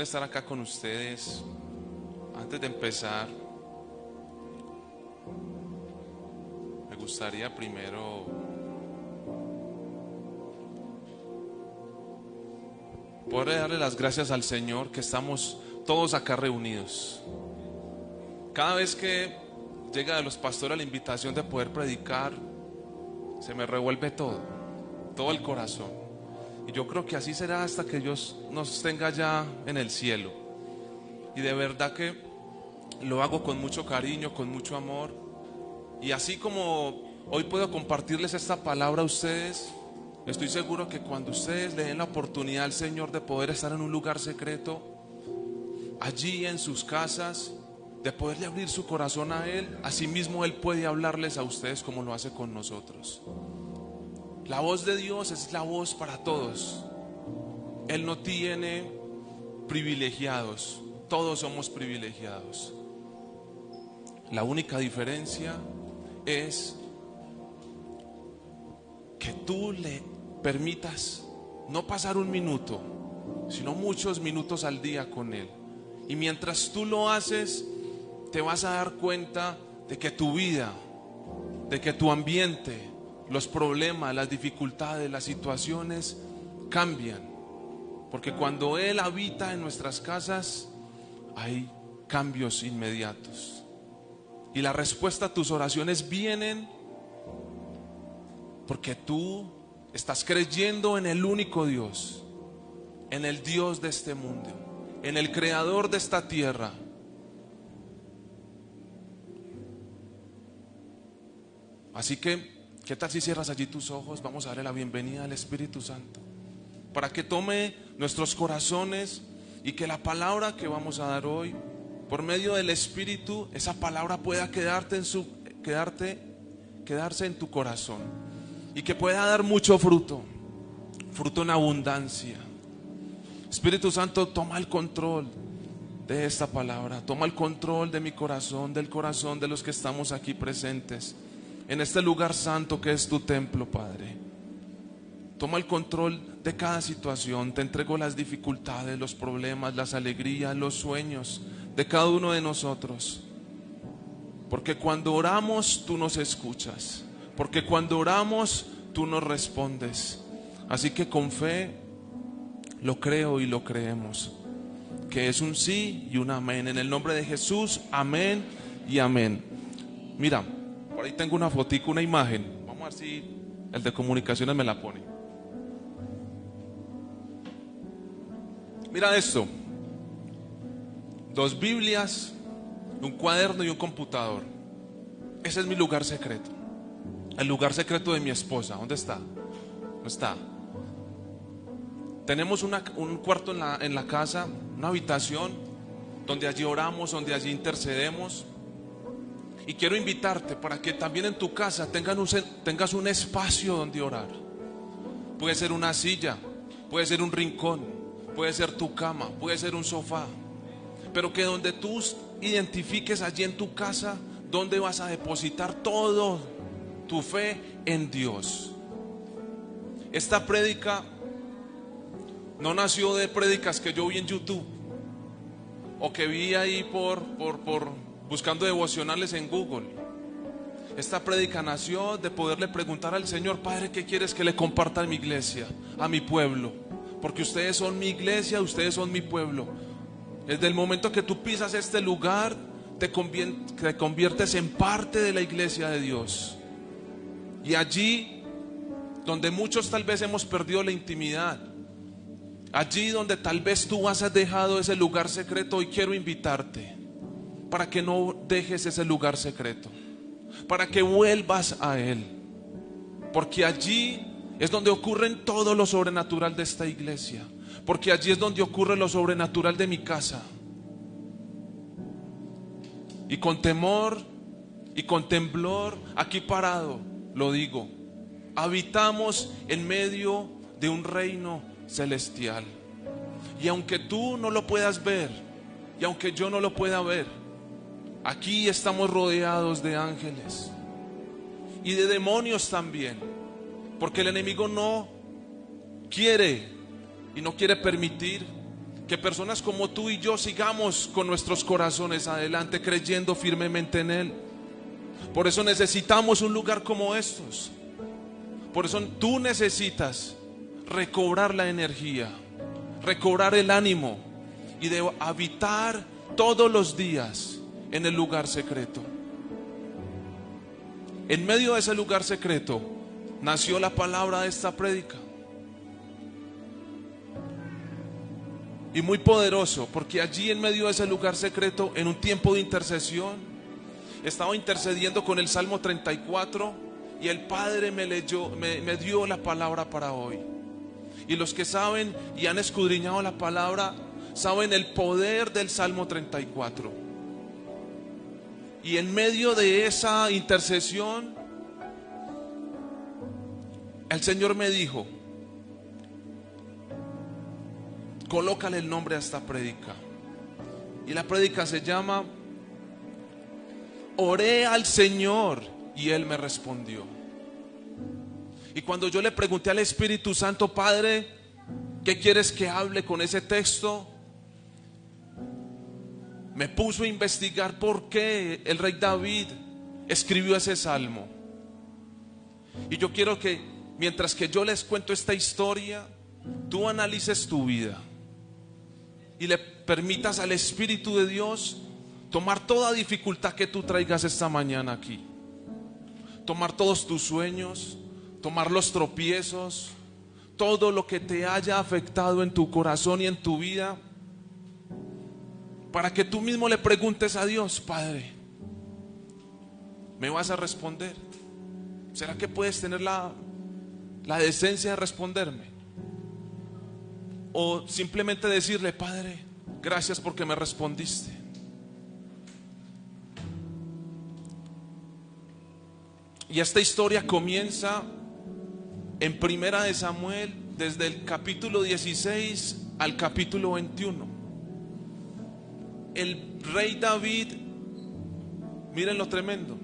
Estar acá con ustedes. Antes de empezar, me gustaría primero poder darle las gracias al Señor que estamos todos acá reunidos. Cada vez que llega de los pastores la invitación de poder predicar, se me revuelve todo el corazón. Y yo creo que así será hasta que Dios nos tenga ya en el cielo. Y de verdad que lo hago con mucho cariño, con mucho amor. Y así como hoy puedo compartirles esta palabra a ustedes, estoy seguro que cuando ustedes le den la oportunidad al Señor de poder estar en un lugar secreto, allí en sus casas, de poderle abrir su corazón a Él, asimismo Él puede hablarles a ustedes como lo hace con nosotros. La voz de Dios es la voz para todos. Él no tiene privilegiados, todos somos privilegiados. La única diferencia es que tú le permitas no pasar un minuto, sino muchos minutos al día con Él. Y mientras tú lo haces, te vas a dar cuenta de que tu vida, de que tu ambiente, los problemas, las dificultades, las situaciones cambian. Porque cuando Él habita en nuestras casas, hay cambios inmediatos. Y la respuesta a tus oraciones vienen porque tú estás creyendo en el único Dios, en el Dios de este mundo, en el creador de esta tierra. Así que, ¿qué tal si cierras allí tus ojos? Vamos a darle la bienvenida al Espíritu Santo para que tome nuestros corazones y que la palabra que vamos a dar hoy, por medio del Espíritu, esa palabra pueda quedarse en tu corazón y que pueda dar mucho fruto en abundancia. Espíritu Santo, toma el control de esta palabra, toma el control de mi corazón, del corazón de los que estamos aquí presentes en este lugar santo que es tu templo, Padre. Toma el control de cada situación. Te entrego las dificultades, los problemas, las alegrías, los sueños de cada uno de nosotros. Porque cuando oramos, tú nos escuchas. Porque cuando oramos, tú nos respondes. Así que con fe lo creo y lo creemos, que es un sí y un amén. En el nombre de Jesús, amén y amén. Mira, por ahí tengo una fotico, una imagen. Vamos a ver si el de comunicaciones me la pone. Mira esto: 2 Biblias, un cuaderno y un computador. Ese es mi lugar secreto. El lugar secreto de mi esposa. ¿Dónde está? No está. Tenemos un cuarto en la casa, una habitación, donde allí oramos, donde allí intercedemos. Y quiero invitarte para que también en tu casa tengas un espacio donde orar. Puede ser una silla, puede ser un rincón, puede ser tu cama, puede ser un sofá. Pero que donde tú identifiques allí en tu casa, donde vas a depositar todo tu fe en Dios. Esta prédica no nació de prédicas que yo vi en YouTube o que vi ahí por buscando devocionales en Google. Esta prédica nació de poderle preguntar al Señor: Padre, ¿qué quieres que le comparta a mi iglesia, a mi pueblo? Porque ustedes son mi iglesia, ustedes son mi pueblo. Desde el momento que tú pisas este lugar, te conviertes en parte de la iglesia de Dios. Y allí donde muchos tal vez hemos perdido la intimidad, allí donde tal vez tú has dejado ese lugar secreto, hoy quiero invitarte para que no dejes ese lugar secreto, para que vuelvas a Él, porque allí es donde ocurre todo lo sobrenatural de esta iglesia, porque allí es donde ocurre lo sobrenatural de mi casa. Y con temor y con temblor, aquí parado, lo digo: habitamos en medio de un reino celestial. Y aunque tú no lo puedas ver, y aunque yo no lo pueda ver, aquí estamos rodeados de ángeles y de demonios también, porque el enemigo no quiere y no quiere permitir Que personas como tú y yo sigamos con nuestros corazones adelante, creyendo firmemente en Él. Por eso necesitamos un lugar como estos. Por eso tú necesitas recobrar la energía, recobrar el ánimo y de habitar todos los días en el lugar secreto. En medio de ese lugar secreto nació la palabra de esta prédica. Y muy poderoso, porque allí en medio de ese lugar secreto, en un tiempo de intercesión, estaba intercediendo con el Salmo 34 y el Padre me dio la palabra para hoy. Y los que saben y han escudriñado la palabra, saben el poder del Salmo 34. Y en medio de esa intercesión, el Señor me dijo: colócale el nombre a esta prédica. Y la prédica se llama Oré al Señor y Él me respondió. Y cuando yo le pregunté al Espíritu Santo: Padre, ¿qué quieres que hable con ese texto?, me puso a investigar por qué el rey David escribió ese salmo. Y yo quiero que mientras que yo les cuento esta historia, tú analices tu vida y le permitas al Espíritu de Dios tomar toda dificultad que tú traigas esta mañana aquí, tomar todos tus sueños, tomar los tropiezos, todo lo que te haya afectado en tu corazón y en tu vida, para que tú mismo le preguntes a Dios: Padre, ¿me vas a responder? ¿Será que puedes tener la decencia de responderme? O simplemente decirle: Padre, gracias porque me respondiste. Y esta historia comienza en Primera de Samuel, desde el capítulo 16 al capítulo 21. El rey David, miren lo tremendo.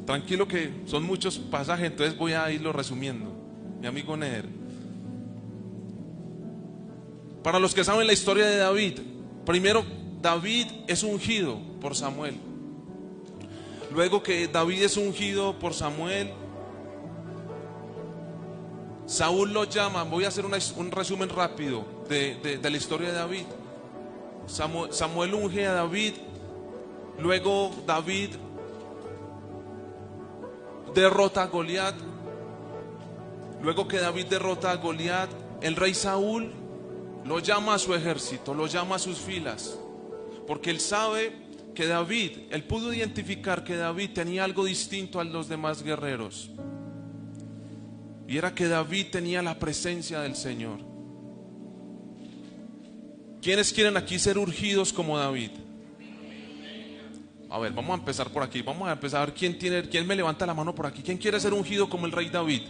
Tranquilo que son muchos pasajes, entonces voy a irlo resumiendo. Mi amigo Neder. Para los que saben la historia de David, primero David es ungido por Samuel. Luego que David es ungido por Samuel, Saúl lo llama. Voy a hacer un resumen rápido de la historia de David. Samuel unge a David. Luego David derrota a Goliat. Luego que David derrota a Goliat, el rey Saúl lo llama a su ejército, lo llama a sus filas, porque él sabe que David, él pudo identificar que David tenía algo distinto a los demás guerreros, y era que David tenía la presencia del Señor. ¿Quiénes quieren aquí ser ungidos como David? A ver, vamos a empezar por aquí. Vamos a empezar a ver quién me levanta la mano por aquí. ¿Quién quiere ser ungido como el rey David?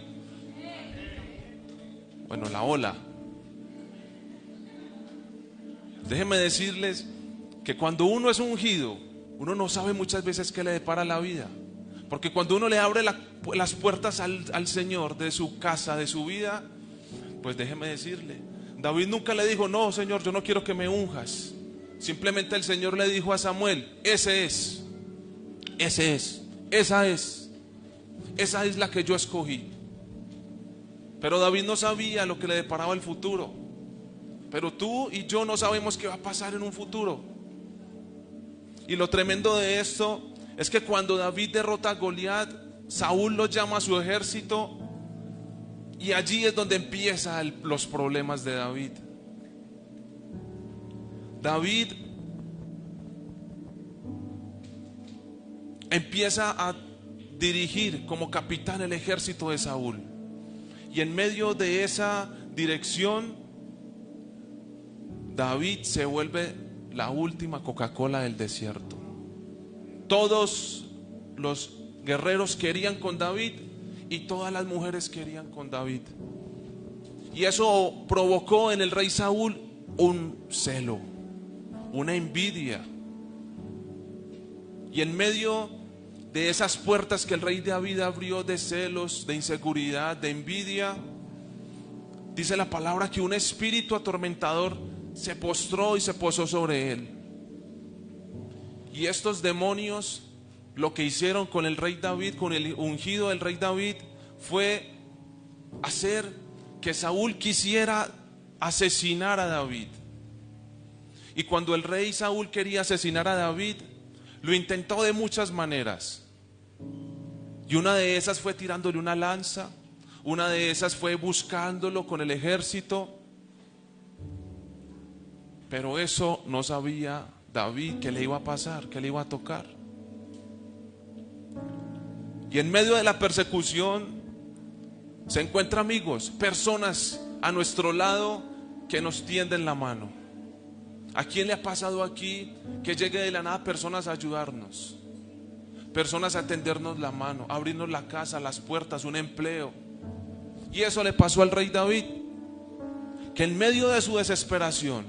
Bueno, la ola. Déjenme decirles que cuando uno es ungido, uno no sabe muchas veces qué le depara la vida. Porque cuando uno le abre las puertas al Señor de su casa, de su vida, pues déjeme decirle, David nunca le dijo: no, Señor, yo no quiero que me unjas. Simplemente el Señor le dijo a Samuel: esa es la que yo escogí. Pero David no sabía lo que le deparaba el futuro. Pero tú y yo no sabemos qué va a pasar en un futuro. Y lo tremendo de esto es que cuando David derrota a Goliat, Saúl lo llama a su ejército, y allí es donde empiezan los problemas de David. David empieza a dirigir como capitán el ejército de Saúl, y en medio de esa dirección, David se vuelve la última Coca-Cola del desierto. Todos los guerreros querían con David y todas las mujeres querían con David. Y eso provocó en el rey Saúl un celo, una envidia. Y en medio de esas puertas que el rey David abrió de celos, de inseguridad, de envidia, dice la palabra que un espíritu atormentador se postró y se posó sobre él. Y estos demonios lo que hicieron con el rey David, con el ungido del rey David, fue hacer que Saúl quisiera asesinar a David. Y cuando el rey Saúl quería asesinar a David, lo intentó de muchas maneras. Y una de esas fue tirándole una lanza, una de esas fue buscándolo con el ejército. Pero eso no sabía David que le iba a pasar, que le iba a tocar. Y en medio de la persecución se encuentran amigos, personas a nuestro lado que nos tienden la mano. ¿A quién le ha pasado aquí que llegue de la nada personas a ayudarnos? Personas a tendernos la mano, a abrirnos la casa, las puertas, un empleo. Y eso le pasó al rey David, que en medio de su desesperación,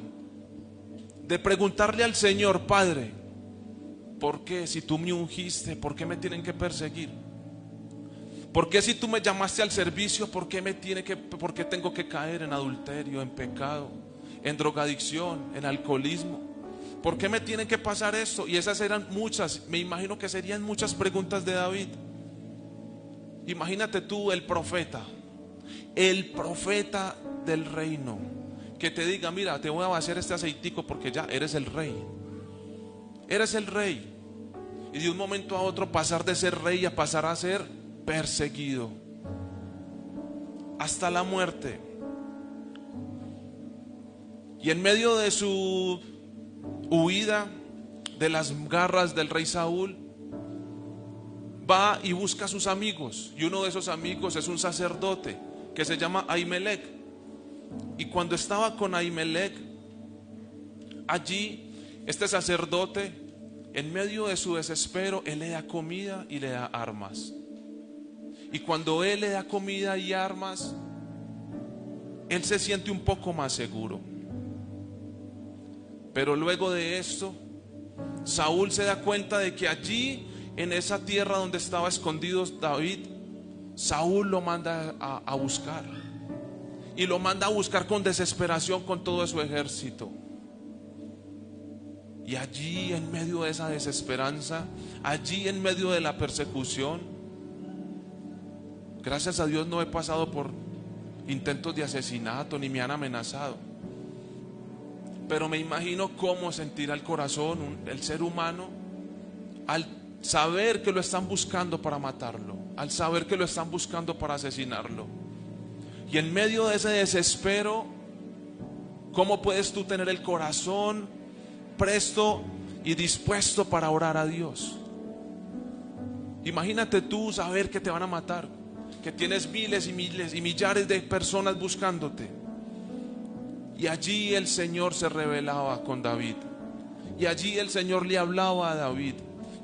de preguntarle al Señor: Padre, ¿por qué si tú me ungiste, por qué me tienen que perseguir? ¿Por qué si tú me llamaste al servicio, por qué tengo que caer en adulterio, en pecado, en drogadicción, en alcoholismo? ¿Por qué me tienen que pasar esto? Y esas eran muchas, me imagino que serían muchas preguntas de David. Imagínate tú el profeta del reino, que te diga: mira, te voy a vaciar este aceitico porque ya eres el rey. Eres el rey. Y de un momento a otro pasar de ser rey a pasar a ser perseguido hasta la muerte. Y en medio de su huida de las garras del rey Saúl, va y busca a sus amigos. Y uno de esos amigos es un sacerdote que se llama Ahimelech. Y cuando estaba con Ahimelech allí, este sacerdote, en medio de su desespero, él le da comida y le da armas. Y cuando él le da comida y armas, él se siente un poco más seguro. Pero luego de esto, Saúl se da cuenta de que allí, en esa tierra donde estaba escondido David, Saúl lo manda a buscar. Y lo manda a buscar con desesperación con todo su ejército. Y allí, en medio de esa desesperanza, allí en medio de la persecución, gracias a Dios no he pasado por intentos de asesinato ni me han amenazado. Pero me imagino cómo sentirá el corazón, el ser humano, al saber que lo están buscando para matarlo, al saber que lo están buscando para asesinarlo. Y en medio de ese desespero, ¿cómo puedes tú tener el corazón presto y dispuesto para orar a Dios? Imagínate tú saber que te van a matar, que tienes miles y miles y millares de personas buscándote. Y allí el Señor se revelaba con David. Y allí el Señor le hablaba a David.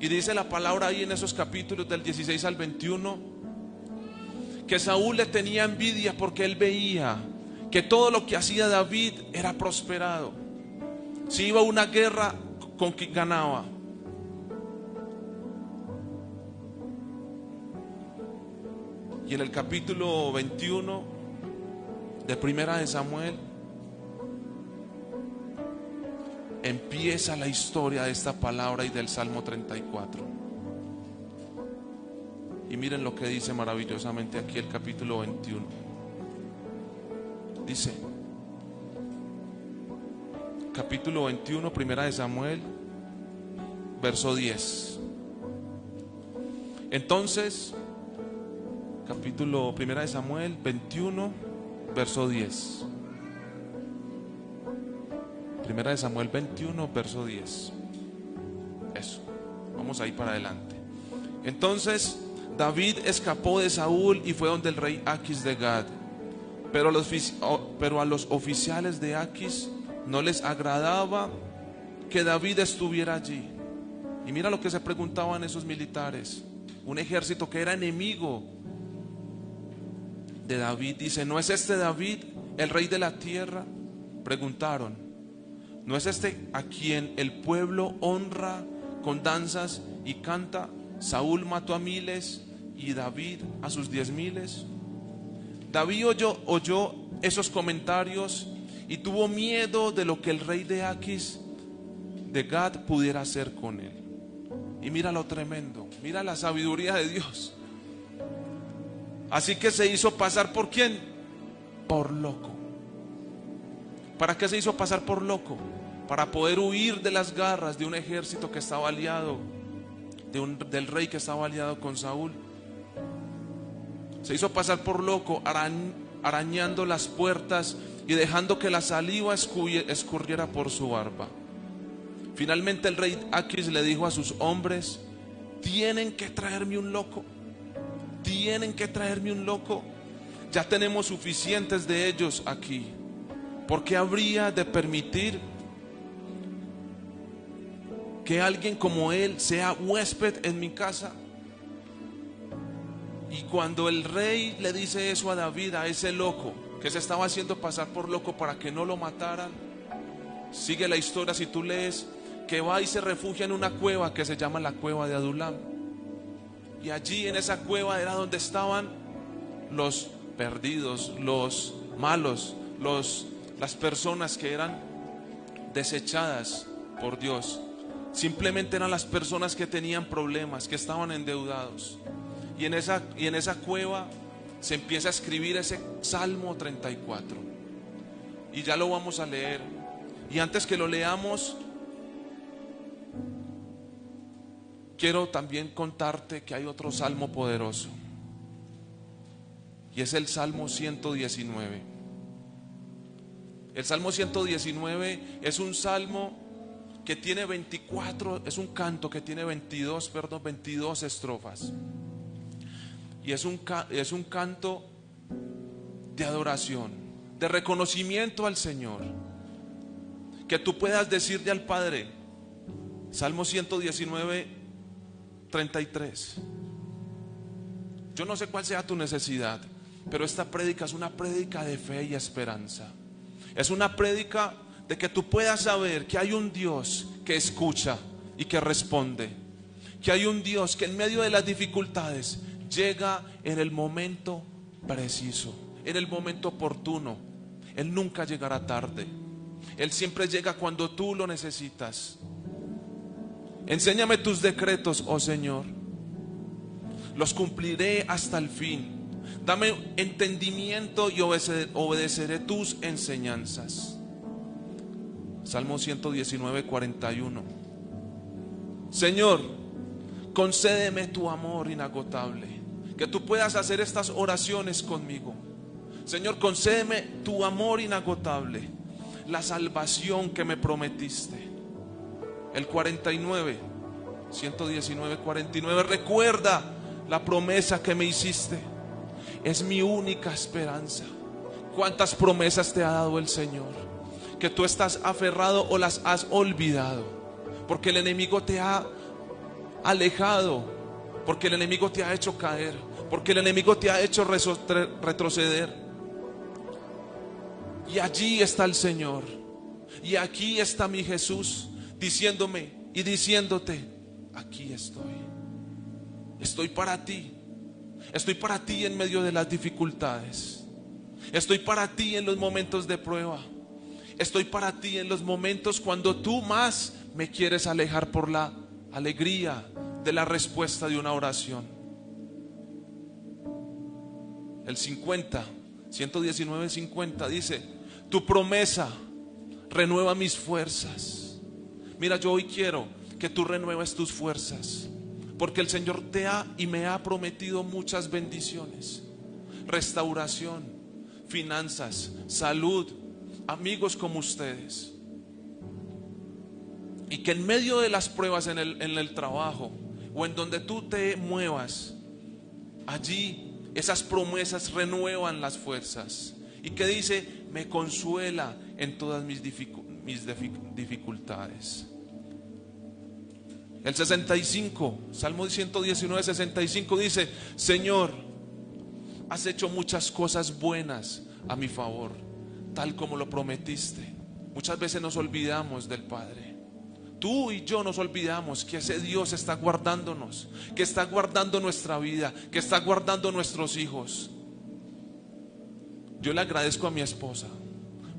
Y dice la palabra ahí en esos capítulos del 16 al 21, que Saúl le tenía envidia porque él veía que todo lo que hacía David era prosperado. Si iba a una guerra, con quien ganaba. Y en el capítulo 21 de Primera de Samuel empieza la historia de esta palabra y del Salmo 34. Y miren lo que dice maravillosamente aquí el capítulo 21. Dice, capítulo 21, Primera de Samuel, verso 10. Entonces, capítulo Primera de Samuel 21, verso 10. Primera de Samuel 21, verso 10. Eso, vamos ahí para adelante. Entonces David escapó de Saúl y fue donde el rey Aquis de Gad. Pero a los oficiales de Aquis no les agradaba que David estuviera allí. Y mira lo que se preguntaban esos militares. Un ejército que era enemigo de David. Dice: ¿no es este David el rey de la tierra? Preguntaron. ¿No es este a quien el pueblo honra con danzas y canta? Saúl mató a miles y David a sus 10,000. David oyó esos comentarios y tuvo miedo de lo que el rey de Aquis, de Gad, pudiera hacer con él. Y mira lo tremendo, mira la sabiduría de Dios. Así que se hizo pasar ¿por quién? Por loco. ¿Para qué se hizo pasar por loco? Para poder huir de las garras de un ejército que estaba aliado, del rey que estaba aliado con Saúl. Se hizo pasar por loco, arañando las puertas y dejando que la saliva escurriera por su barba. Finalmente el rey Aquis le dijo a sus hombres: tienen que traerme un loco, tienen que traerme un loco. Ya tenemos suficientes de ellos aquí. ¿Por qué habría de permitir que alguien como él sea huésped en mi casa? Y cuando el rey le dice eso a David, a ese loco que se estaba haciendo pasar por loco para que no lo mataran, sigue la historia, si tú lees, que va y se refugia en una cueva que se llama la cueva de Adulam. Y allí en esa cueva era donde estaban los perdidos, los malos, las personas que eran desechadas por Dios. Simplemente eran las personas que tenían problemas, que estaban endeudados. Y en esa cueva se empieza a escribir ese Salmo 34. Y ya lo vamos a leer. Y antes que lo leamos, quiero también contarte que hay otro salmo poderoso. Y es el Salmo 119. El Salmo 119 es un salmo que tiene 24, es un canto que tiene 22 estrofas. Y es un canto de adoración, de reconocimiento al Señor. Que tú puedas decirle al Padre, Salmo 119, 33. Yo no sé cuál sea tu necesidad, pero esta prédica es una prédica de fe y esperanza. Es una prédica de que tú puedas saber que hay un Dios que escucha y que responde. Que hay un Dios que en medio de las dificultades llega en el momento preciso, en el momento oportuno. Él nunca llegará tarde. Él siempre llega cuando tú lo necesitas. Enséñame tus decretos, oh Señor. Los cumpliré hasta el fin. Dame entendimiento y obedeceré tus enseñanzas. Salmo 119, 41. Señor, concédeme tu amor inagotable. Que tú puedas hacer estas oraciones conmigo. Señor, concédeme tu amor inagotable, la salvación que me prometiste. El 49, 119, 49. Recuerda la promesa que me hiciste. Es mi única esperanza. ¿Cuántas promesas te ha dado el Señor? Que tú estás aferrado o las has olvidado. Porque el enemigo te ha alejado. Porque el enemigo te ha hecho caer. Porque el enemigo te ha hecho retroceder. Y allí está el Señor. Y aquí está mi Jesús diciéndome y diciéndote: aquí estoy. Estoy para ti. Estoy para ti en medio de las dificultades. Estoy para ti en los momentos de prueba. Estoy para ti en los momentos cuando tú más me quieres alejar por la alegría de la respuesta de una oración. El 50, 119, 50 dice: tu promesa renueva mis fuerzas. Mira, yo hoy quiero que tú renueves tus fuerzas, porque el Señor te ha y me ha prometido muchas bendiciones: restauración, finanzas, salud, amigos como ustedes. Y que en medio de las pruebas en el trabajo o en donde tú te muevas, allí esas promesas renuevan las fuerzas. Y que dice: me consuela en todas mis dificultades. El 65, Salmo 119, 65 dice: Señor, has hecho muchas cosas buenas a mi favor, tal como lo prometiste. Muchas veces nos olvidamos del Padre. Tú y yo nos olvidamos que ese Dios está guardándonos, que está guardando nuestra vida, que está guardando nuestros hijos. Yo le agradezco a mi esposa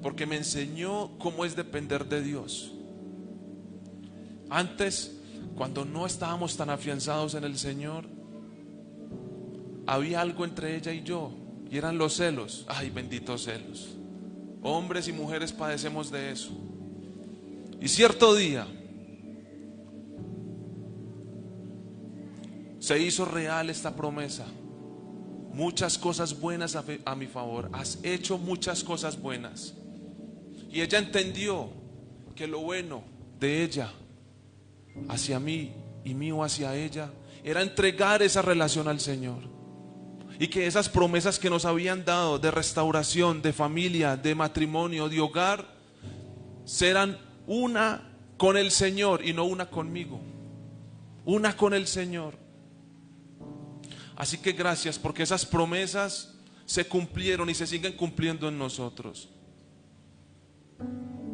porque me enseñó cómo es depender de Dios. Antes, cuando no estábamos tan afianzados en el Señor, había algo entre ella y yo, y eran los celos. Ay, benditos celos. Hombres y mujeres padecemos de eso. Y cierto día se hizo real esta promesa. Muchas cosas buenas a mi favor. Has hecho muchas cosas buenas. Y ella entendió que lo bueno de ella hacia mí y mío hacia ella era entregar esa relación al Señor. Y que esas promesas que nos habían dado de restauración, de familia, de matrimonio, de hogar, serán una con el Señor y no una conmigo. Una con el Señor. Así que gracias, porque esas promesas se cumplieron y se siguen cumpliendo en nosotros.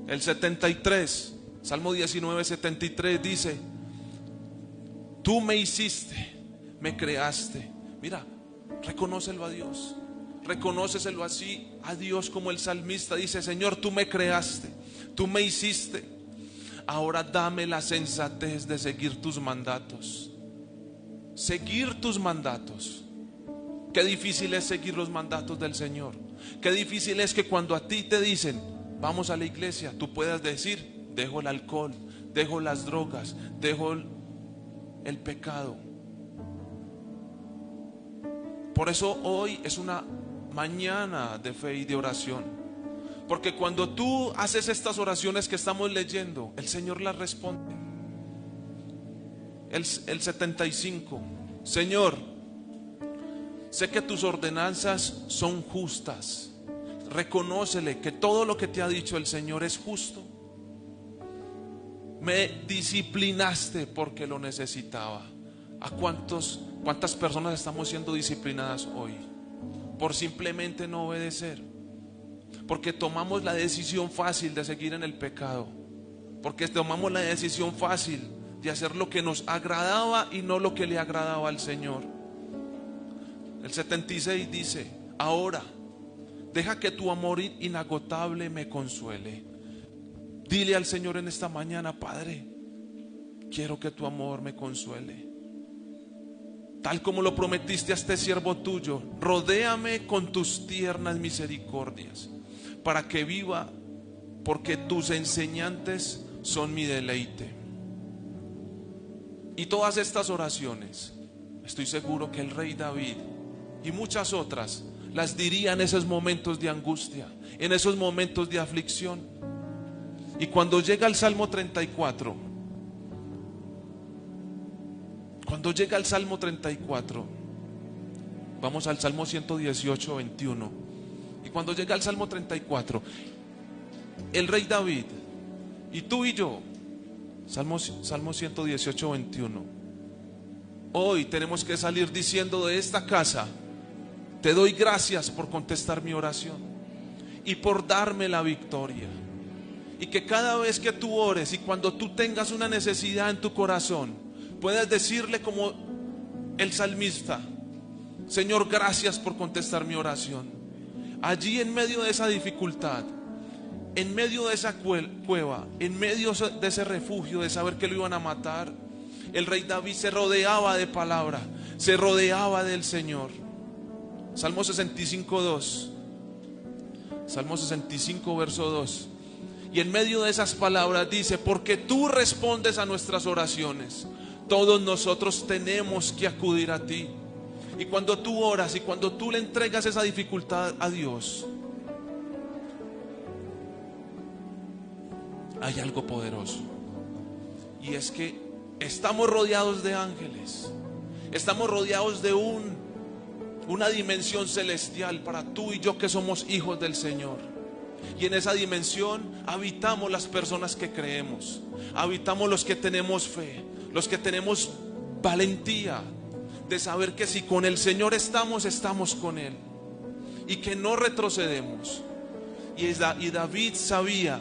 El 73, Salmo 19, 73 dice: tú me hiciste, me creaste. Mira, reconócelo a Dios, reconóceselo así a Dios, como el salmista dice: Señor, tú me creaste, tú me hiciste. Ahora dame la sensatez de seguir tus mandatos. Seguir tus mandatos. Qué difícil es seguir los mandatos del Señor. Qué difícil es que cuando a ti te dicen vamos a la iglesia, tú puedas decir: dejo el alcohol, dejo las drogas, dejo el pecado. Por eso hoy es una mañana de fe y de oración, porque cuando tú haces estas oraciones que estamos leyendo, el Señor las responde. El 75: Señor, sé que tus ordenanzas son justas. Reconócele que todo lo que te ha dicho el Señor es justo. Me disciplinaste porque lo necesitaba. ¿A cuántas personas estamos siendo disciplinadas hoy por simplemente no obedecer? Porque tomamos la decisión fácil de seguir en el pecado, porque tomamos la decisión fácil de hacer lo que nos agradaba y no lo que le agradaba al Señor. El 76 dice: ahora deja que tu amor inagotable me consuele. Dile al Señor en esta mañana: Padre, quiero que tu amor me consuele. Tal como lo prometiste a este siervo tuyo, rodéame con tus tiernas misericordias, para que viva, porque tus enseñantes son mi deleite. Y todas estas oraciones, estoy seguro que el rey David y muchas otras las diría en esos momentos de angustia, en esos momentos de aflicción. Y cuando llega al Salmo 34, vamos al Salmo 118, 21. Y cuando llega al Salmo 34, el rey David y tú y yo, Salmo 118, 21, hoy tenemos que salir diciendo de esta casa: te doy gracias por contestar mi oración y por darme la victoria. Y que cada vez que tú ores y cuando tú tengas una necesidad en tu corazón, puedas decirle como el salmista: Señor, gracias por contestar mi oración. Allí en medio de esa dificultad, en medio de esa cueva, en medio de ese refugio de saber que lo iban a matar, el rey David se rodeaba de palabra, se rodeaba del Señor. Salmo 65, 2. Salmo 65, verso 2. Y en medio de esas palabras dice: porque tú respondes a nuestras oraciones, todos nosotros tenemos que acudir a ti. Y cuando tú oras y cuando tú le entregas esa dificultad a Dios, hay algo poderoso. Y es que estamos rodeados de ángeles. Estamos rodeados de una dimensión celestial para tú y yo que somos hijos del Señor. Y en esa dimensión habitamos las personas que creemos, habitamos los que tenemos fe, los que tenemos valentía de saber que si con el Señor estamos con Él y que no retrocedemos. Y David sabía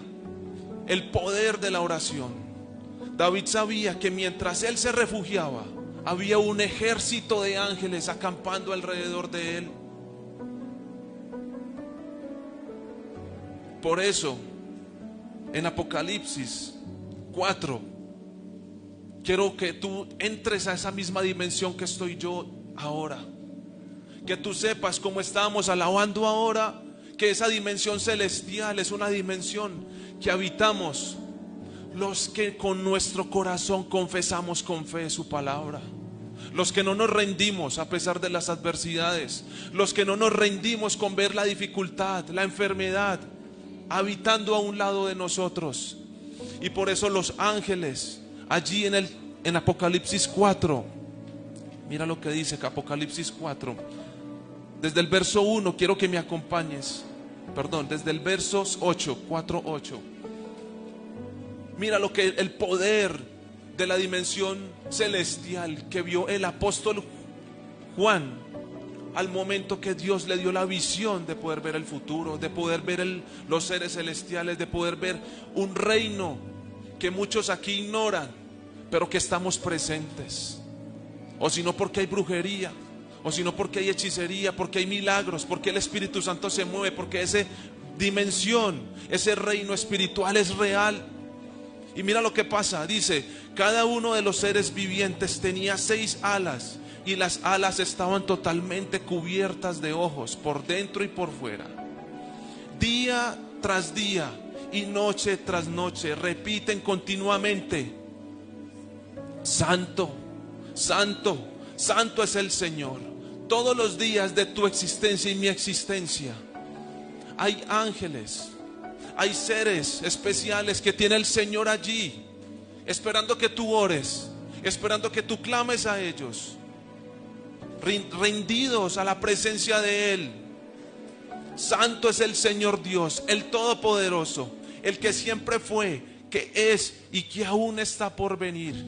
el poder de la oración. David sabía que mientras él se refugiaba, había un ejército de ángeles acampando alrededor de él. por eso, en Apocalipsis 4, quiero que tú entres a esa misma dimensión que estoy yo ahora. Que tú sepas, como estábamos alabando ahora, que esa dimensión celestial es una dimensión que habitamos los que con nuestro corazón confesamos con fe su palabra, los que no nos rendimos a pesar de las adversidades, los que no nos rendimos con ver la dificultad, la enfermedad habitando a un lado de nosotros. Y por eso los ángeles allí en Apocalipsis 4, mira lo que dice Apocalipsis 4, desde el verso 1, quiero que me acompañes, desde el verso 8, 4, 8. Mira lo que el poder de la dimensión celestial que vio el apóstol Juan al momento que Dios le dio la visión de poder ver el futuro, de poder ver los seres celestiales, de poder ver un reino que muchos aquí ignoran, pero que estamos presentes. O si no, porque hay brujería, o si no, porque hay hechicería, porque hay milagros, porque el Espíritu Santo se mueve, porque esa dimensión, ese reino espiritual es real. Y mira lo que pasa, dice, cada uno de los seres vivientes tenía 6 alas, y las alas estaban totalmente cubiertas de ojos, por dentro y por fuera. Día tras día y noche tras noche repiten continuamente: Santo, Santo, Santo es el Señor. Todos los días de tu existencia y mi existencia hay ángeles, hay seres especiales que tiene el Señor allí, esperando que tú ores, esperando que tú clames a ellos, rendidos a la presencia de Él. Santo es el Señor Dios, el Todopoderoso, el que siempre fue, que es y que aún está por venir.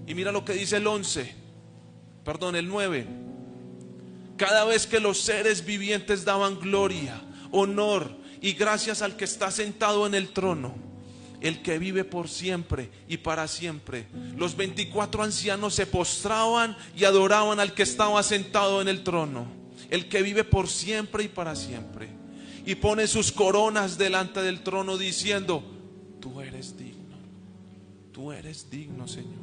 Y mira lo que dice el 9. Cada vez que los seres vivientes daban gloria, honor y gracias al que está sentado en el trono, el que vive por siempre y para siempre, los 24 ancianos se postraban y adoraban al que estaba sentado en el trono, el que vive por siempre y para siempre, y pone sus coronas delante del trono diciendo: tú eres digno, Señor,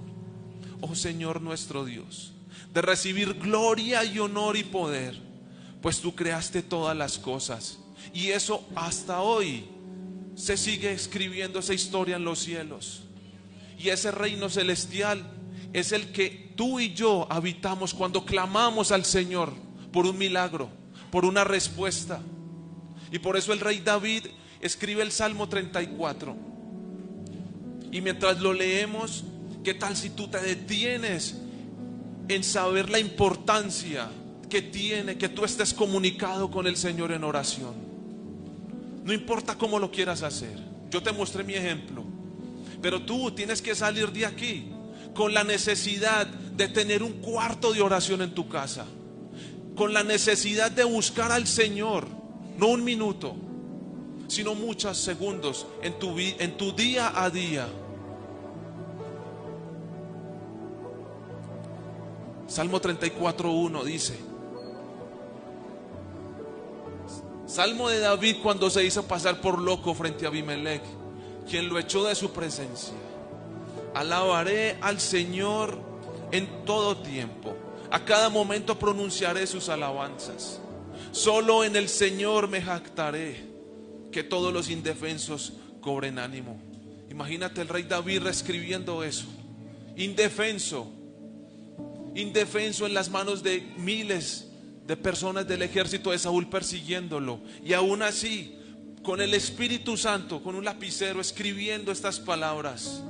oh Señor nuestro Dios, de recibir gloria y honor y poder, pues tú creaste todas las cosas, y eso hasta hoy se sigue escribiendo esa historia en los cielos. Y ese reino celestial es el que tú y yo habitamos cuando clamamos al Señor por un milagro, por una respuesta. Y por eso el rey David escribe el Salmo 34. Y mientras lo leemos, ¿qué tal si tú te detienes en saber la importancia que tiene que tú estés comunicado con el Señor en oración? No importa cómo lo quieras hacer. Yo te mostré mi ejemplo, pero tú tienes que salir de aquí con la necesidad de tener un cuarto de oración en tu casa, con la necesidad de buscar al Señor, no un minuto, sino muchos segundos en tu día a día. Salmo 34:1 dice: Salmo de David cuando se hizo pasar por loco frente a Abimelech, quien lo echó de su presencia. Alabaré al Señor en todo tiempo, a cada momento pronunciaré sus alabanzas. Solo en el Señor me jactaré, que todos los indefensos cobren ánimo. Imagínate el rey David reescribiendo eso, indefenso en las manos de miles de personas del ejército de Saúl persiguiéndolo, y aún así con el Espíritu Santo, con un lapicero escribiendo estas palabras: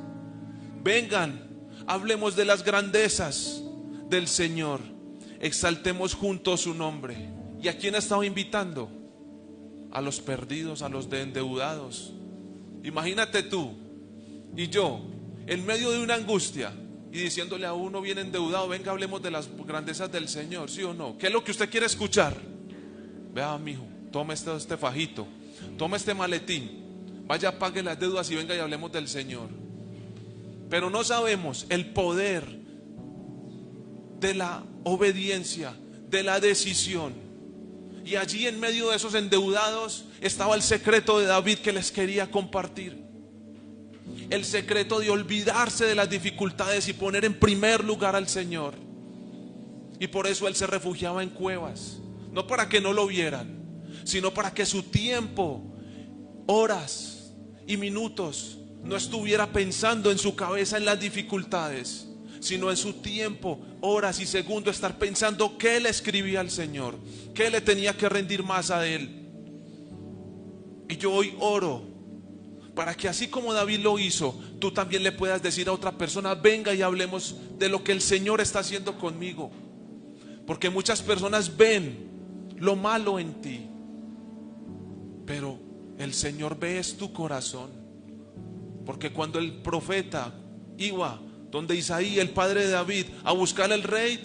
vengan, hablemos de las grandezas del Señor, exaltemos juntos su nombre. ¿Y a quién estaba invitando? A los perdidos, a los endeudados. Imagínate tú y yo en medio de una angustia y diciéndole a uno bien endeudado: venga, hablemos de las grandezas del Señor, ¿sí o no? ¿Qué es lo que usted quiere escuchar? Vea, mijo, tome este fajito, tome este maletín, vaya, pague las deudas y venga y hablemos del Señor. Pero no sabemos el poder de la obediencia, de la decisión. Y allí en medio de esos endeudados estaba el secreto de David que les quería compartir. El secreto de olvidarse de las dificultades y poner en primer lugar al Señor. Y por eso él se refugiaba en cuevas. No para que no lo vieran, sino para que su tiempo, horas y minutos no estuviera pensando en su cabeza en las dificultades, sino en su tiempo, horas y segundos estar pensando qué le escribía al Señor, qué le tenía que rendir más a Él. Y yo hoy oro para que así como David lo hizo, tú también le puedas decir a otra persona: venga y hablemos de lo que el Señor está haciendo conmigo. Porque muchas personas ven lo malo en ti, pero el Señor ve es tu corazón. Porque cuando el profeta iba donde Isaí, el padre de David, a buscar al rey,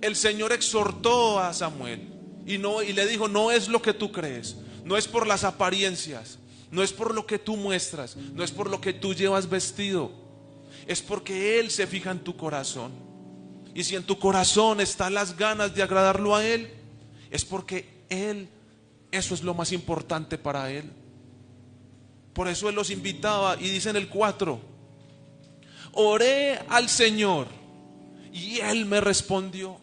el Señor exhortó a Samuel y le dijo: no es lo que tú crees, no es por las apariencias, no es por lo que tú muestras, no es por lo que tú llevas vestido, es porque Él se fija en tu corazón. Y si en tu corazón están las ganas de agradarlo a Él, es porque Él, eso es lo más importante para Él. Por eso Él los invitaba y dice en el 4: oré al Señor y Él me respondió,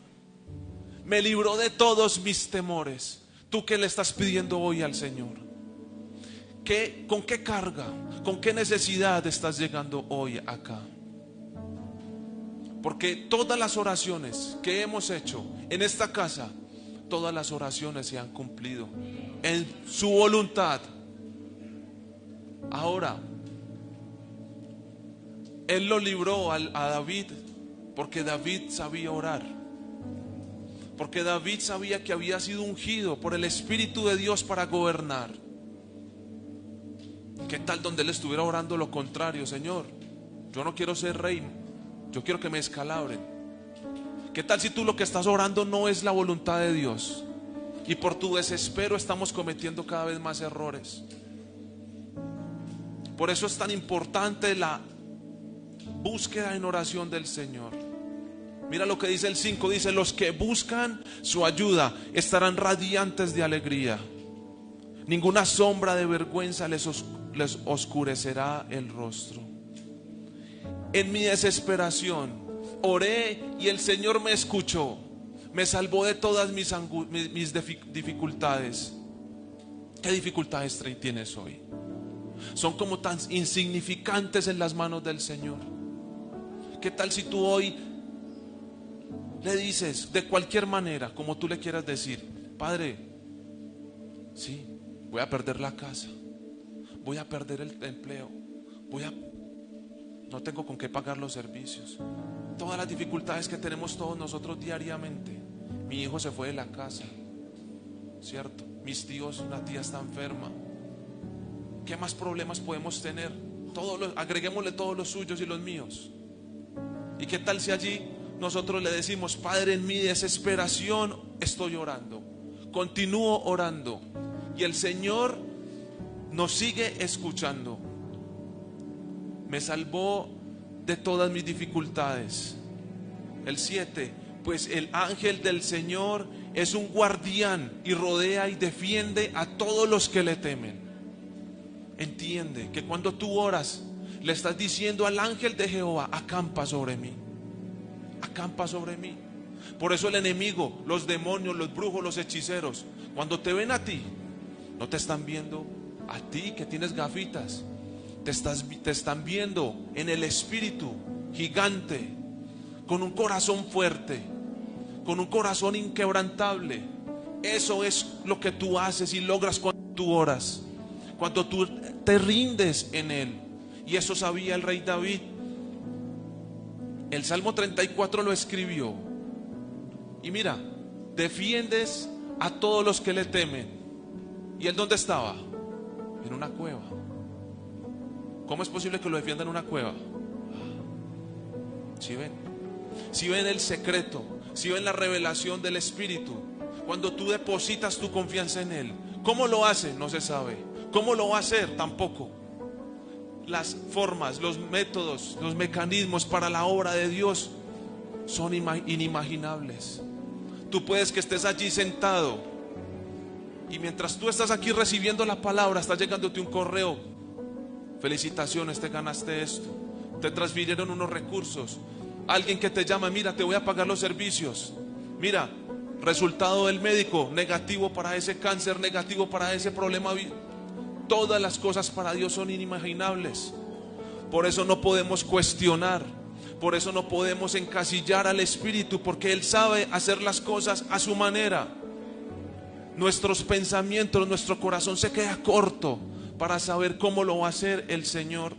me libró de todos mis temores. ¿Tú qué le estás pidiendo hoy al Señor? ¿Con qué carga, con qué necesidad estás llegando hoy acá? Porque todas las oraciones que hemos hecho en esta casa, todas las oraciones se han cumplido en su voluntad. Ahora, Él lo libró a David porque David sabía orar, porque David sabía que había sido ungido por el Espíritu de Dios para gobernar. ¿Qué tal donde él estuviera orando lo contrario? Señor, yo no quiero ser rey, yo quiero que me descalabren. ¿Qué tal si tú lo que estás orando no es la voluntad de Dios? Y por tu desespero estamos cometiendo cada vez más errores. Por eso es tan importante la búsqueda en oración del Señor. Mira lo que dice el 5, dice: los que buscan su ayuda estarán radiantes de alegría. Ninguna sombra de vergüenza les oscurecerá el rostro. En mi desesperación oré y el Señor me escuchó, me salvó de todas mis dificultades. ¿Qué dificultades tienes hoy? Son como tan insignificantes en las manos del Señor. ¿Qué tal si tú hoy le dices de cualquier manera, como tú le quieras decir: Padre, sí, voy a perder la casa, voy a perder el empleo, no tengo con qué pagar los servicios, todas las dificultades que tenemos todos nosotros diariamente. Mi hijo se fue de la casa, ¿cierto? Mis tíos, una tía está enferma. ¿Qué más problemas podemos tener? Agreguémosle todos los suyos y los míos. ¿Y qué tal si allí nosotros le decimos: Padre, en mi desesperación estoy orando, continúo orando, y el Señor nos sigue escuchando? Me salvó de todas mis dificultades. El 7: pues el ángel del Señor es un guardián y rodea y defiende a todos los que le temen. Entiende que cuando tú oras, le estás diciendo al ángel de Jehová: acampa sobre mí, acampa sobre mí. Por eso el enemigo, los demonios, los brujos, los hechiceros, cuando te ven a ti, no te están viendo a ti que tienes gafitas, te están viendo en el espíritu gigante, con un corazón fuerte, con un corazón inquebrantable. Eso es lo que tú haces y logras cuando tú oras, cuando tú te rindes en Él. Y eso sabía el rey David. El Salmo 34 lo escribió. Y mira, defiendes a todos los que le temen. ¿Y él dónde estaba? En una cueva. ¿Cómo es posible que lo defiendan en una cueva? ¿Sí ven? Si ven el secreto, si ven la revelación del Espíritu, cuando tú depositas tu confianza en Él. ¿Cómo lo hace? No se sabe. ¿Cómo lo va a hacer? Tampoco. Las formas, los métodos, los mecanismos para la obra de Dios son inimaginables. Tú puedes que estés allí sentado Y mientras tú estás aquí recibiendo la palabra, está llegándote un correo: felicitaciones, te ganaste esto, te transfirieron unos recursos. Alguien que te llama: mira, te voy a pagar los servicios. Mira, resultado del médico, negativo para ese cáncer, negativo para ese problema. Todas las cosas para Dios son inimaginables. Por eso no podemos cuestionar, por eso no podemos encasillar al Espíritu, porque Él sabe hacer las cosas a su manera. Nuestros pensamientos, nuestro corazón se queda corto para saber cómo lo va a hacer el Señor.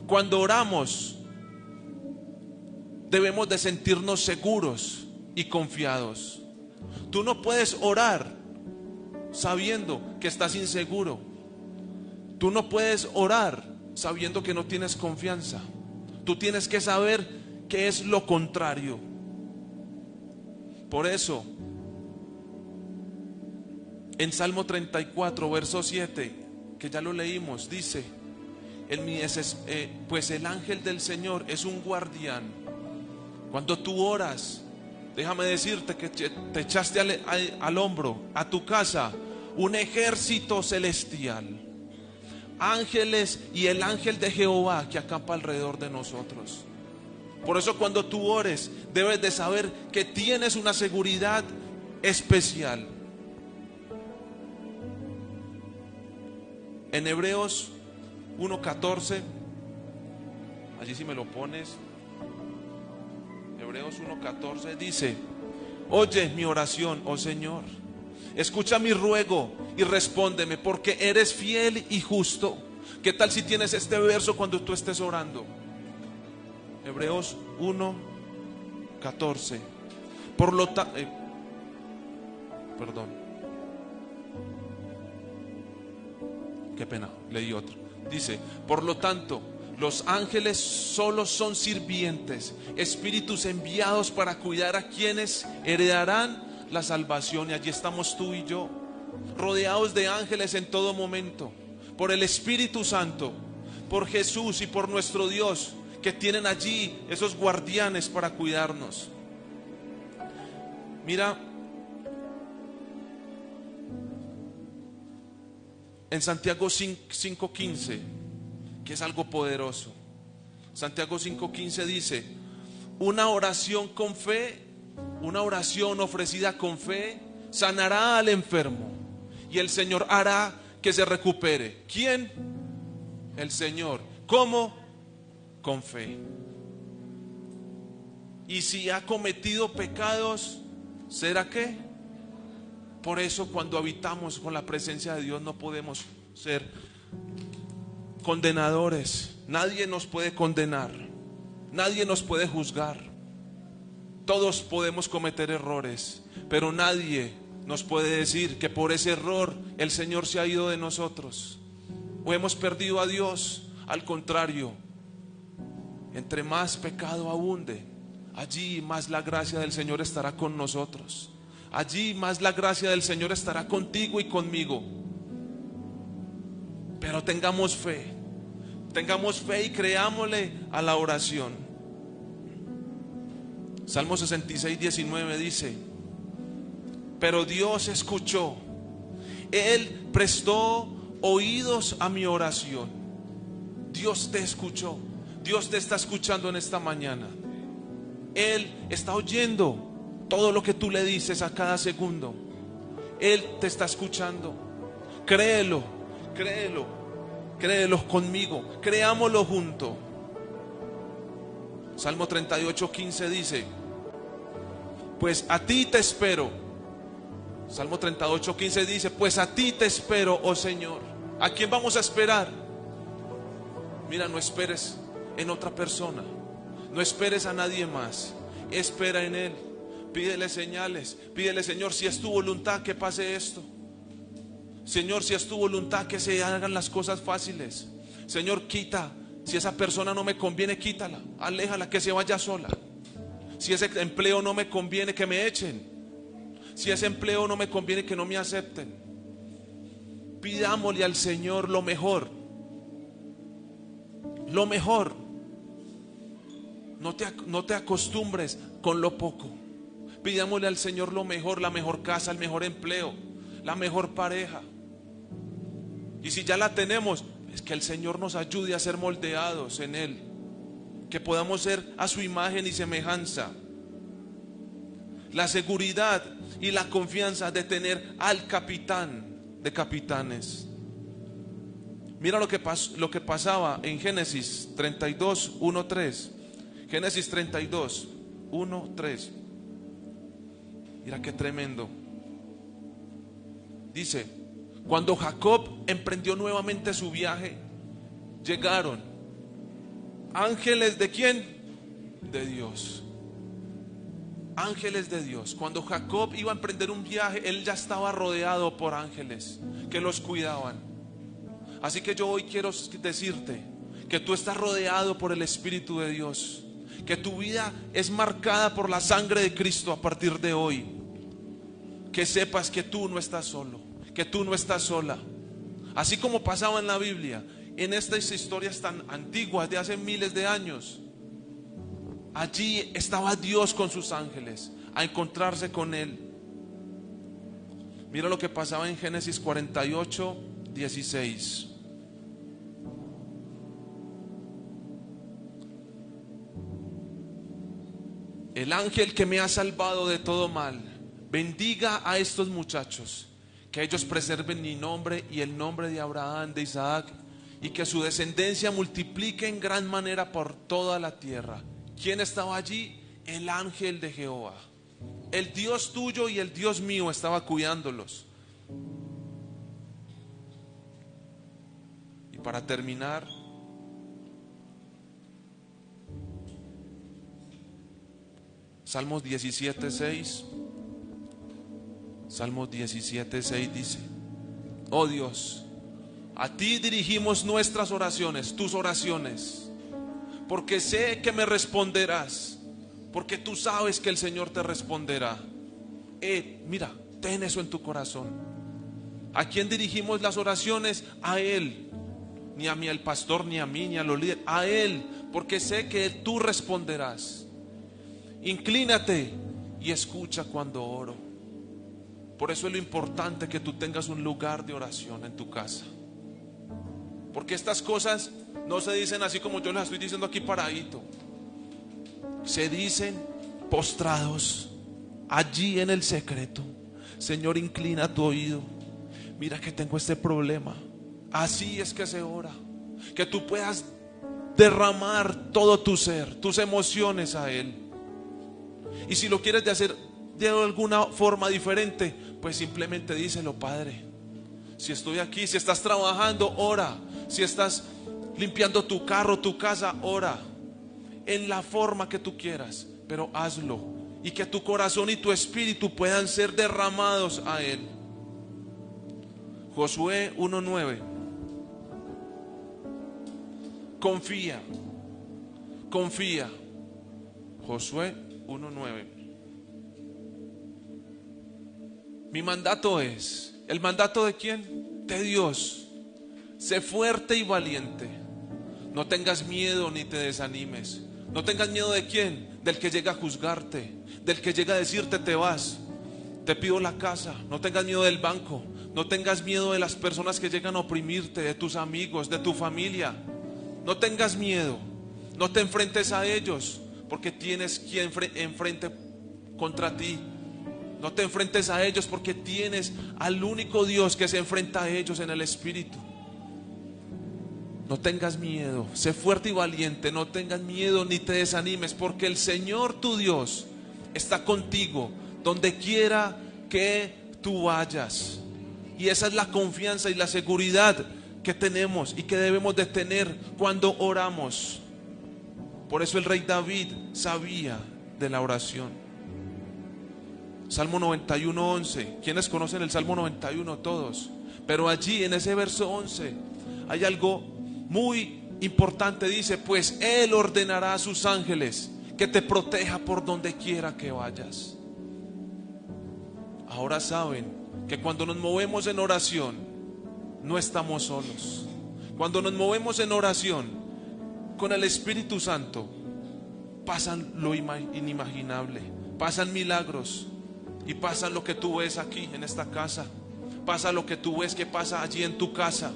Cuando oramos, debemos de sentirnos seguros y confiados. Tú no puedes orar sabiendo que estás inseguro. Tú no puedes orar sabiendo que no tienes confianza. Tú tienes que saber que es lo contrario. Por eso, en Salmo 34, verso 7, que ya lo leímos, dice: pues el ángel del Señor es un guardián. Cuando tú oras, déjame decirte que te echaste al hombro, a tu casa, un ejército celestial, ángeles y el ángel de Jehová que acampa alrededor de nosotros. Por eso cuando tú ores, debes de saber que tienes una seguridad especial. En Hebreos 1:14, allí si me lo pones, Hebreos 1:14 dice: oye mi oración, oh Señor, escucha mi ruego y respóndeme, porque eres fiel y justo. ¿Qué tal si tienes este verso cuando tú estés orando? Hebreos 1:14. Por lo tanto, qué pena, leí otro. Dice: por lo tanto, los ángeles solo son sirvientes, espíritus enviados para cuidar a quienes heredarán la salvación. Y allí estamos tú y yo, rodeados de ángeles en todo momento, por el Espíritu Santo, por Jesús y por nuestro Dios, que tienen allí esos guardianes para cuidarnos. Mira, en Santiago 5:15, que es algo poderoso. Santiago 5:15 dice: una oración con fe, una oración ofrecida con fe, sanará al enfermo, y el Señor hará que se recupere. ¿Quién? El Señor. ¿Cómo? Con fe. Y si ha cometido pecados, ¿será qué? Por eso cuando habitamos con la presencia de Dios no podemos ser condenadores. Nadie nos puede condenar, nadie nos puede juzgar. Todos podemos cometer errores, pero nadie nos puede decir que por ese error el Señor se ha ido de nosotros o hemos perdido a Dios. Al contrario, entre más pecado abunde, allí más la gracia del Señor estará con nosotros. Allí más la gracia del Señor estará contigo y conmigo. Pero tengamos fe y creámosle a la oración. Salmo 66:19 dice: pero Dios escuchó, Él prestó oídos a mi oración. Dios te escuchó, Dios te está escuchando en esta mañana. Él está oyendo todo lo que tú le dices a cada segundo. Él te está escuchando. Créelo conmigo, creámoslo junto. Salmo 38:15 dice: pues a ti te espero. Salmo 38:15 dice: pues a ti te espero, oh Señor. ¿A quién vamos a esperar? Mira, no esperes en otra persona, no esperes a nadie más, espera en Él. Pídele señales, pídele: Señor, si es tu voluntad que pase esto. Señor, si es tu voluntad que se hagan las cosas fáciles. Señor, quita, si esa persona no me conviene, quítala, aléjala, que se vaya sola. Si ese empleo no me conviene, que me echen. Si ese empleo no me conviene, que no me acepten. Pidámosle al Señor lo mejor. Lo mejor. No te acostumbres con lo poco. Pidámosle al Señor lo mejor, la mejor casa, el mejor empleo, la mejor pareja. Y si ya la tenemos, es que el Señor nos ayude a ser moldeados en Él, que podamos ser a su imagen y semejanza. La seguridad y la confianza de tener al capitán de capitanes. Mira lo que pasaba en Génesis 32, 1, 3. Génesis 32, 1, 3. Mira qué tremendo. Dice: cuando Jacob emprendió nuevamente su viaje, llegaron ángeles ¿de quién? De Dios. Ángeles de Dios. Cuando Jacob iba a emprender un viaje, él ya estaba rodeado por ángeles que los cuidaban. Así que yo hoy quiero decirte que tú estás rodeado por el Espíritu de Dios, que tu vida es marcada por la sangre de Cristo a partir de hoy. Que sepas que tú no estás solo, que tú no estás sola. Así como pasaba en la Biblia, en estas historias tan antiguas de hace miles de años, allí estaba Dios con sus ángeles a encontrarse con Él. Mira lo que pasaba en Génesis 48, 16. El ángel que me ha salvado de todo mal, bendiga a estos muchachos, que ellos preserven mi nombre y el nombre de Abraham, de Isaac, y que su descendencia multiplique en gran manera por toda la tierra. ¿Quién estaba allí? El ángel de Jehová. El Dios tuyo y el Dios mío estaba cuidándolos. Y para terminar, Salmos 17:6. Salmos 17:6 dice: oh Dios, a ti dirigimos nuestras oraciones, tus oraciones, porque sé que me responderás, porque tú sabes que el Señor te responderá. Mira, ten eso en tu corazón. ¿A quién dirigimos las oraciones? A Él. Ni a mí, al pastor, ni a mí, ni a los líderes. A Él, porque sé que tú responderás. Inclínate y escucha cuando oro. Por eso es lo importante que tú tengas un lugar de oración en tu casa. Porque estas cosas no se dicen así como yo las estoy diciendo aquí paradito. Se dicen postrados allí en el secreto. Señor, inclina tu oído. Mira que tengo este problema. Así es que se ora. Que tú puedas derramar todo tu ser, tus emociones a Él. Y si lo quieres de hacer de alguna forma diferente, pues simplemente díselo: Padre, si estoy aquí, si estás trabajando, ora. Si estás limpiando tu carro, tu casa, ora. En la forma que tú quieras, pero hazlo. Y que tu corazón y tu espíritu puedan ser derramados a Él. Josué 1:9. Confía. Confía. Josué 1:9. Mi mandato es, ¿el mandato de quién? De Dios. Sé fuerte y valiente. No tengas miedo ni te desanimes. No tengas miedo ¿de quién? Del que llega a juzgarte, del que llega a decirte te vas, te pido la casa. No tengas miedo del banco. No tengas miedo de las personas que llegan a oprimirte, de tus amigos, de tu familia. No tengas miedo. No te enfrentes a ellos, porque tienes quien enfrente contra ti. No te enfrentes a ellos, porque tienes al único Dios que se enfrenta a ellos en el Espíritu. No tengas miedo, sé fuerte y valiente. No tengas miedo ni te desanimes, porque el Señor tu Dios está contigo donde quiera que tú vayas. Y esa es la confianza y la seguridad que tenemos y que debemos de tener cuando oramos. Por eso el rey David sabía de la oración. Salmo 91:11. ¿Quiénes conocen el Salmo 91? Todos. Pero allí en ese verso 11 hay algo muy importante. Dice: pues Él ordenará a sus ángeles que te proteja por donde quiera que vayas. Ahora saben que cuando nos movemos en oración no estamos solos. Cuando nos movemos en oración con el Espíritu Santo, pasan lo inimaginable, pasan milagros y pasan lo que tú ves aquí en esta casa. pasa lo que tú ves que pasa allí en tu casa.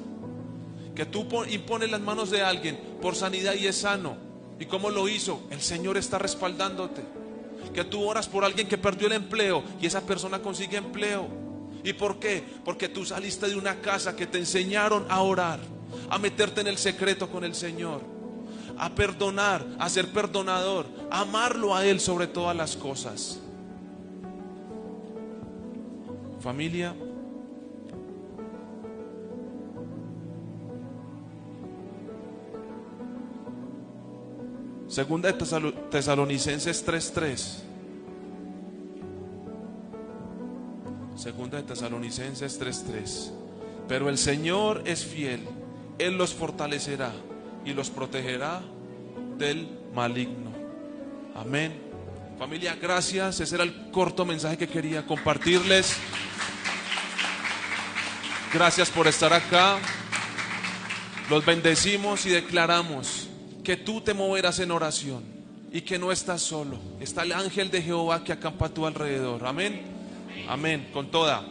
Que tú impones las manos de alguien por sanidad y es sano. ¿Y cómo lo hizo? El Señor está respaldándote. Que tú oras por alguien que perdió el empleo y esa persona consigue empleo. ¿Y por qué? Porque tú saliste de una casa que te enseñaron a orar, a meterte en el secreto con el Señor, a perdonar, a ser perdonador, a amarlo a Él sobre todas las cosas. Familia, Segunda de Tesalonicenses 3:3. Segunda de Tesalonicenses 3:3. Pero el Señor es fiel, Él los fortalecerá y los protegerá del maligno. Amén. Familia, gracias. Ese era el corto mensaje que quería compartirles. Gracias por estar acá. Los bendecimos y declaramos que tú te moverás en oración y que no estás solo. Está el ángel de Jehová que acampa a tu alrededor. Amén. Amén. Con toda.